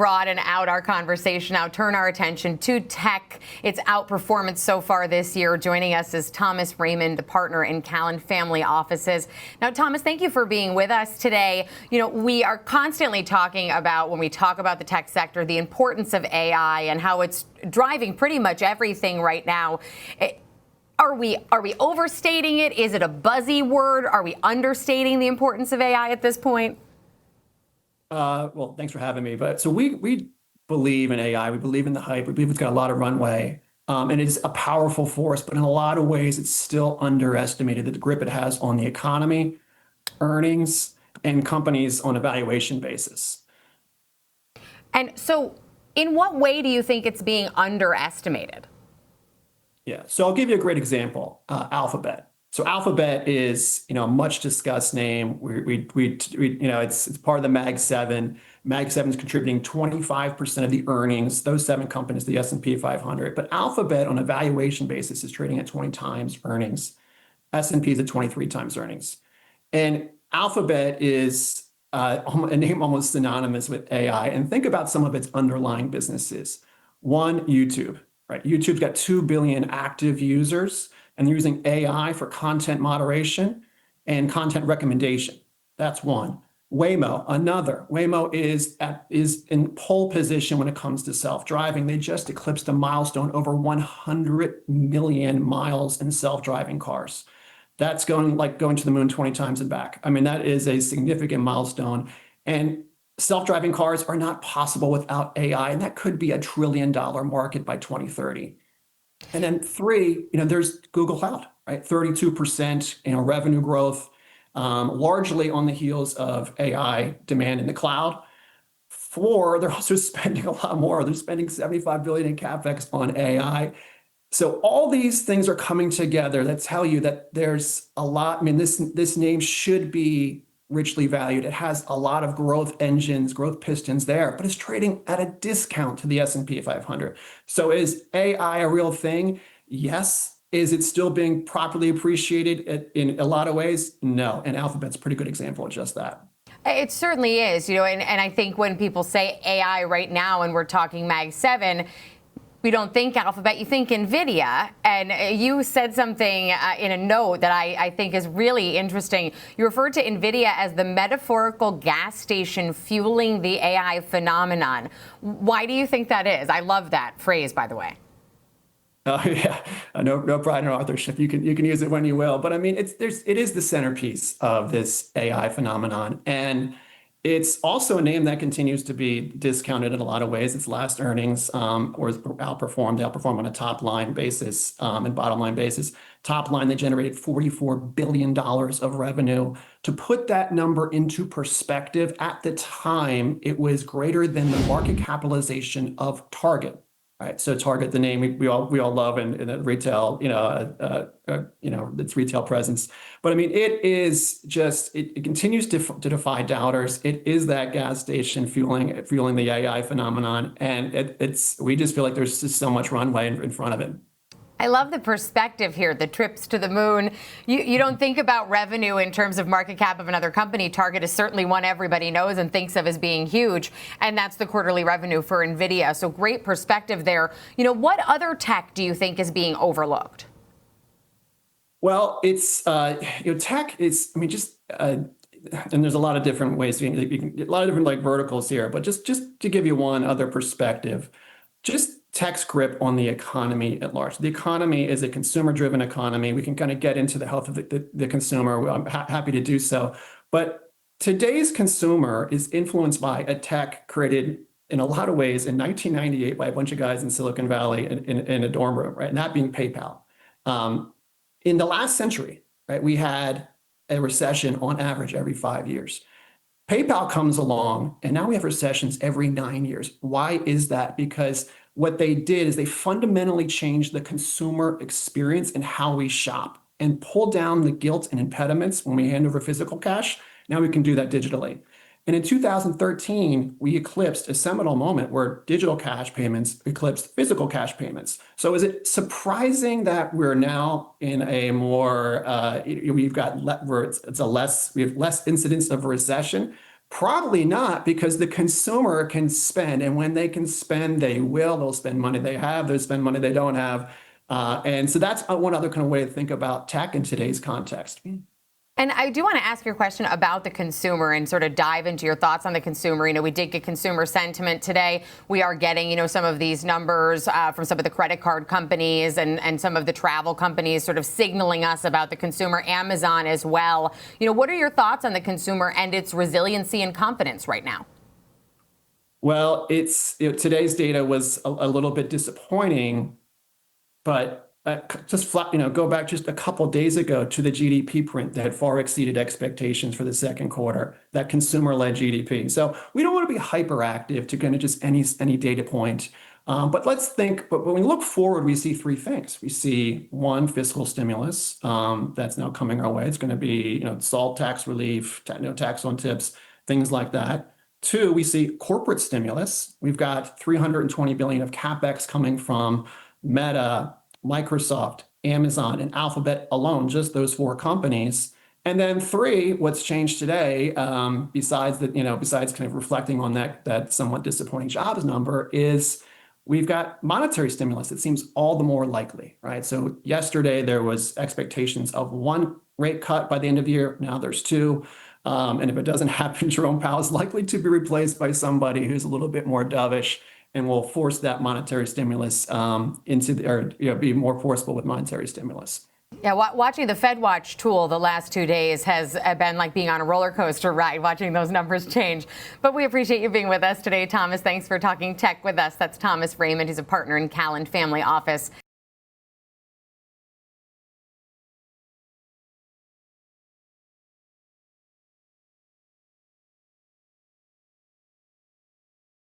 broaden out our conversation now, turn our attention to tech, its outperformance so far this year. Joining us is Thomas Raymond, the partner in Callan Family Offices. Now, Thomas, thank you for being with us today. You know, we are constantly talking about, when we talk about the tech sector, the importance of AI and how it's driving pretty much everything right now. Are we overstating it? Is it a buzzy word? Are we understating the importance of AI at this point? Well, thanks for having me. So we believe in AI. We believe in the hype. We believe it's got a lot of runway, and it's a powerful force. But in a lot of ways, it's still underestimated, the grip it has on the economy, earnings, and companies on a valuation basis. And so, in what way do you think it's being underestimated? Yeah, so I'll give you a great example. Alphabet. So Alphabet is, a much discussed name. It's part of the Mag 7. Mag 7 is contributing 25% of the earnings. Those 7 companies, the S&P 500. But Alphabet, on a valuation basis, is trading at 20 times earnings. S&P is at 23 times earnings. And Alphabet is a name almost synonymous with AI. And think about some of its underlying businesses. One, YouTube. Right? YouTube's got 2 billion active users, and they're using AI for content moderation and content recommendation. That's one. Waymo, another. Waymo is in pole position when it comes to self-driving. They just eclipsed a milestone, over 100 million miles in self-driving cars. That's going to the moon 20 times and back. I mean, that is a significant milestone. And self-driving cars are not possible without AI, and that could be a $1 trillion market by 2030. And then 3, there's Google Cloud, right? 32%, revenue growth, largely on the heels of AI demand in the cloud. 4, they're also spending a lot more. They're spending $75 billion in CapEx on AI. So all these things are coming together that tell you that there's a lot. I mean, this name should be richly valued. It has a lot of growth engines, growth pistons there, but it's trading at a discount to the S&P 500. So is AI a real thing? Yes. Is it still being properly appreciated in a lot of ways? No. And Alphabet's a pretty good example of just that. It certainly is, and I think when people say AI right now, and we're talking Mag 7, we don't think Alphabet, you think Nvidia. And you said something in a note that I think is really interesting. You referred to Nvidia as the metaphorical gas station fueling the AI phenomenon. Why do you think that is? I love that phrase, by the way. Oh yeah, no pride in authorship. You can use it when you will. But I mean, it is the centerpiece of this AI phenomenon, and it's also a name that continues to be discounted in a lot of ways. Its last earnings outperformed. They outperformed on a top line basis and bottom line basis. Top line, they generated $44 billion of revenue. To put that number into perspective, at the time, it was greater than the market capitalization of Target. Right, so Target, the name we all love in retail, its retail presence. But I mean, it is just it continues to defy doubters. It is that gas station fueling the AI phenomenon, and we just feel like there's just so much runway in front of it. I love the perspective here, the trips to the moon. You don't think about revenue in terms of market cap of another company. Target is certainly one everybody knows and thinks of as being huge, and that's the quarterly revenue for Nvidia. So great perspective there. What other tech do you think is being overlooked? Well, it's tech is, and there's a lot of different ways, a lot of different verticals here, but just to give you one other perspective, just tech's grip on the economy at large. The economy is a consumer-driven economy. We can kind of get into the health of the consumer. I'm happy to do so. But today's consumer is influenced by a tech created in a lot of ways in 1998 by a bunch of guys in Silicon Valley in a dorm room, right? And that being PayPal. In the last century, right, we had a recession on average every 5 years. PayPal comes along, and now we have recessions every 9 years. Why is that? Because what they did is they fundamentally changed the consumer experience and how we shop and pulled down the guilt and impediments when we hand over physical cash. Now we can do that digitally. And in 2013, we eclipsed a seminal moment where digital cash payments eclipsed physical cash payments. So is it surprising that we're now in a more, we have less incidence of recession? Probably not, because the consumer can spend, and when they can spend, they will. They'll spend money they have. They'll spend money they don't have. And so that's one other kind of way to think about tech in today's context. And I do want to ask your question about the consumer and sort of dive into your thoughts on the consumer. We did get consumer sentiment today. We are getting, some of these numbers from some of the credit card companies and some of the travel companies sort of signaling us about the consumer, Amazon as well. What are your thoughts on the consumer and its resiliency and confidence right now? Well, today's data was a little bit disappointing, but go back just a couple days ago to the GDP print that had far exceeded expectations for the second quarter, that consumer-led GDP. So we don't want to be hyperactive to kind of just any data point. But when we look forward, we see three things. We see one, fiscal stimulus that's now coming our way. It's going to be, SALT tax relief, tax on tips, things like that. Two, we see corporate stimulus. We've got $320 billion of CapEx coming from Meta, Microsoft, Amazon, and Alphabet alone, just those four companies. And then three, what's changed today, besides kind of reflecting on that somewhat disappointing jobs number, is we've got monetary stimulus. It seems all the more likely, right? So yesterday there was expectations of one rate cut by the end of the year. Now there's two. And if it doesn't happen, Jerome Powell is likely to be replaced by somebody who's a little bit more dovish and will force that monetary stimulus be more forceful with monetary stimulus. Yeah, watching the FedWatch tool the last 2 days has been like being on a roller coaster ride, watching those numbers change. But we appreciate you being with us today, Thomas. Thanks for talking tech with us. That's Thomas Raymond, who's a partner in Callan Family Office.